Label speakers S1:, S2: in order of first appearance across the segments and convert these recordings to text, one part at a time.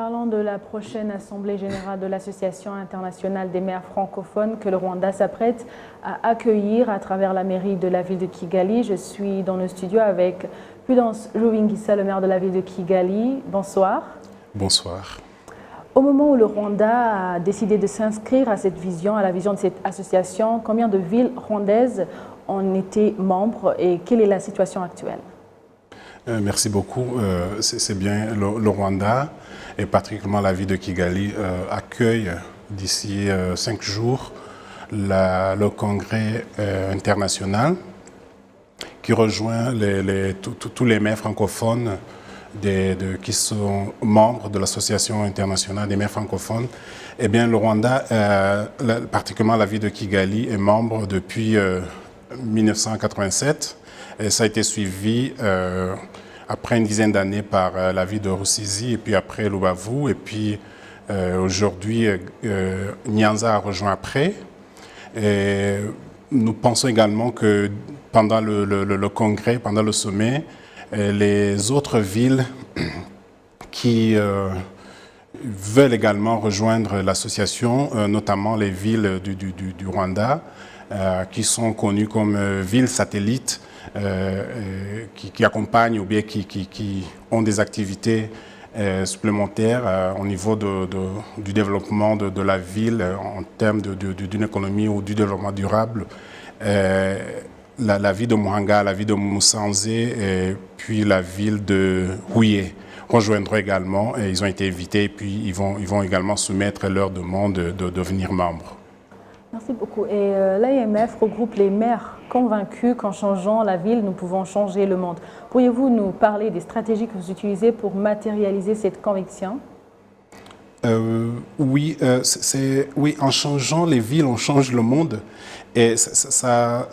S1: Parlons de la prochaine Assemblée générale de l'Association internationale des maires francophones que le Rwanda s'apprête à accueillir à travers la mairie de la ville de Kigali. Je suis dans le studio avec Prudence Rubingisa, le maire de la ville de Kigali. Bonsoir.
S2: Bonsoir.
S1: Au moment où le Rwanda a décidé de s'inscrire à cette vision, à la vision de cette association, combien de villes rwandaises en étaient membres et quelle est la situation actuelle?
S2: Merci beaucoup. C'est bien le Rwanda et particulièrement la ville de Kigali accueille d'ici 5 jours le congrès international qui rejoint tous les maires francophones qui sont membres de l'Association internationale des maires francophones. Eh bien, le Rwanda, particulièrement la ville de Kigali, est membre depuis 1987. Et ça a été suivi après une dizaine d'années par la ville de Rusizi et puis après Lubavu. Et puis aujourd'hui, Nyanza a rejoint après. Et nous pensons également que pendant le congrès, pendant le sommet, les autres villes qui veulent également rejoindre l'association, notamment les villes du Rwanda, qui sont connues comme villes satellites, qui accompagnent ou bien qui ont des activités supplémentaires au niveau du développement de la ville en termes d'une économie ou du développement durable. La ville de Muhanga, la ville de Musanze et puis la ville de Huye rejoindront également et ils ont été invités et puis ils vont également soumettre leur demande de devenir membres.
S1: Merci beaucoup. Et l'AMF regroupe les maires convaincus qu'en changeant la ville, nous pouvons changer le monde. Pourriez-vous nous parler des stratégies que vous utilisez pour matérialiser cette conviction?
S2: Oui, en changeant les villes, on change le monde. Et ça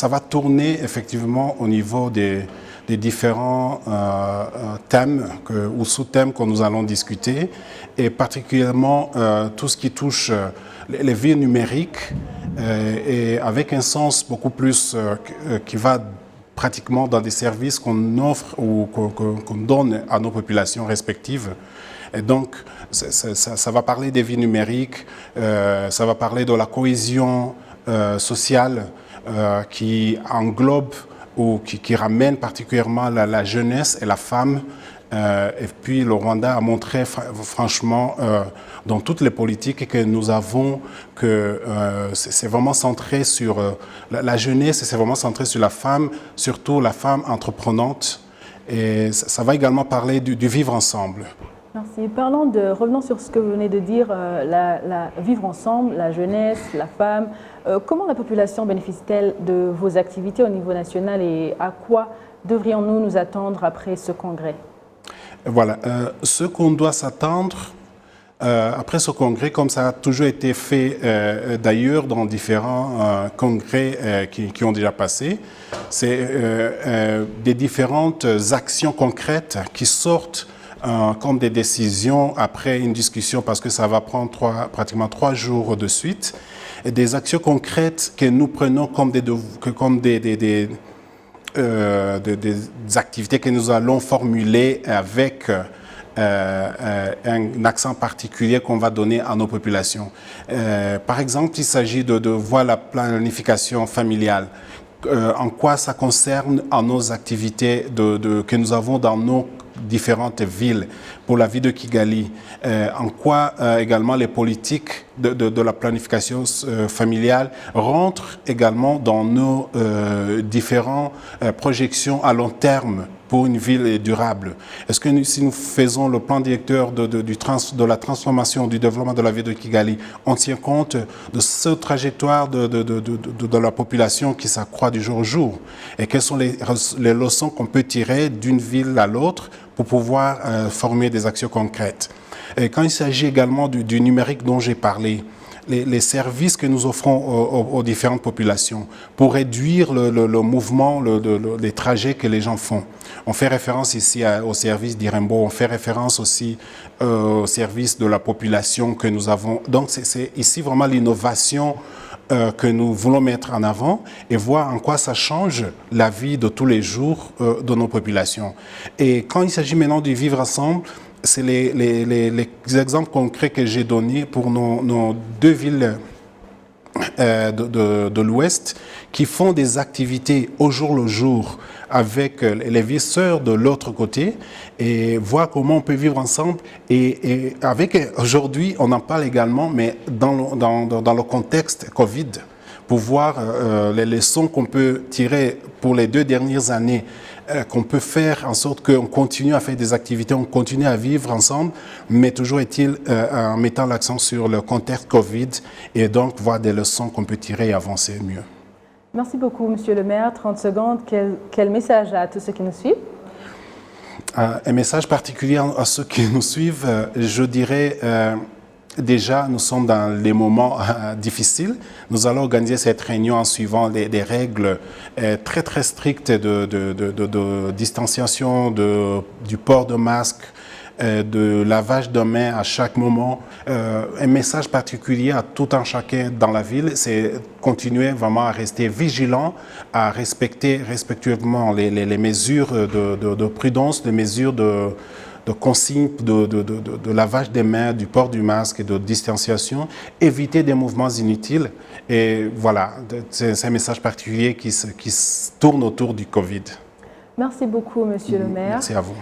S2: va tourner effectivement au niveau des différents thèmes ou sous-thèmes que nous allons discuter, et particulièrement tout ce qui touche les villes numériques, et avec un sens beaucoup plus qui va pratiquement dans des services qu'on offre ou qu'on donne à nos populations respectives. Et donc, ça va parler des villes numériques, ça va parler de la cohésion sociale qui englobe ou qui ramène particulièrement la jeunesse et la femme. Et puis le Rwanda a montré franchement dans toutes les politiques que nous avons que c'est vraiment centré sur la jeunesse et c'est vraiment centré sur la femme, surtout la femme entreprenante. Et ça va également parler du vivre ensemble.
S1: Merci. Revenons sur ce que vous venez de dire, la vivre ensemble, la jeunesse, la femme. Comment la population bénéficie-t-elle de vos activités au niveau national et à quoi devrions-nous nous attendre après ce congrès?
S2: Voilà, ce qu'on doit s'attendre après ce congrès, comme ça a toujours été fait d'ailleurs dans différents congrès qui ont déjà passé, c'est des différentes actions concrètes qui sortent comme des décisions après une discussion, parce que ça va prendre pratiquement 3 jours de suite, et des actions concrètes que nous prenons comme des activités que nous allons formuler avec un accent particulier qu'on va donner à nos populations. Par exemple, il s'agit de voir la planification familiale. En quoi ça concerne à nos activités que nous avons dans nos différentes villes, pour la ville de Kigali, en quoi également les politiques de la planification familiale rentrent également dans nos différentes projections à long terme pour une ville durable. Est-ce que si nous faisons le plan directeur de la transformation, du développement de la ville de Kigali, on tient compte de cette trajectoire de la population qui s'accroît du jour au jour? Et quelles sont les leçons qu'on peut tirer d'une ville à l'autre pour pouvoir former des actions concrètes? Et quand il s'agit également du numérique dont j'ai parlé, les services que nous offrons aux différentes populations pour réduire le mouvement, les trajets que les gens font. On fait référence ici au service d'Irembo, on fait référence aussi au service de la population que nous avons. Donc c'est ici vraiment l'innovation que nous voulons mettre en avant et voir en quoi ça change la vie de tous les jours de nos populations. Et quand il s'agit maintenant de vivre ensemble, c'est les exemples concrets que j'ai donnés pour nos deux villes de l'Ouest qui font des activités au jour le jour avec les villes sœurs de l'autre côté et voir comment on peut vivre ensemble. Et avec aujourd'hui, on en parle également, mais dans le contexte Covid, pour voir les leçons qu'on peut tirer pour les 2 dernières années, qu'on peut faire en sorte qu'on continue à faire des activités, on continue à vivre ensemble, mais toujours est-il en mettant l'accent sur le contexte Covid et donc voir des leçons qu'on peut tirer et avancer mieux.
S1: Merci beaucoup, Monsieur le maire. 30 secondes, quel message à tous ceux qui nous suivent?
S2: Un message particulier à ceux qui nous suivent, je dirais... Déjà, nous sommes dans les moments difficiles. Nous allons organiser cette réunion en suivant des règles très très strictes de distanciation, du port de masque, de lavage de mains à chaque moment. Un message particulier à tout un chacun dans la ville, c'est continuer vraiment à rester vigilant, à respecter respectueusement les mesures de prudence, les mesures de consignes de lavage des mains, du port du masque et de distanciation, éviter des mouvements inutiles. Et voilà, c'est un message particulier qui se tourne autour du Covid.
S1: Merci beaucoup, Monsieur le maire.
S2: Merci à vous.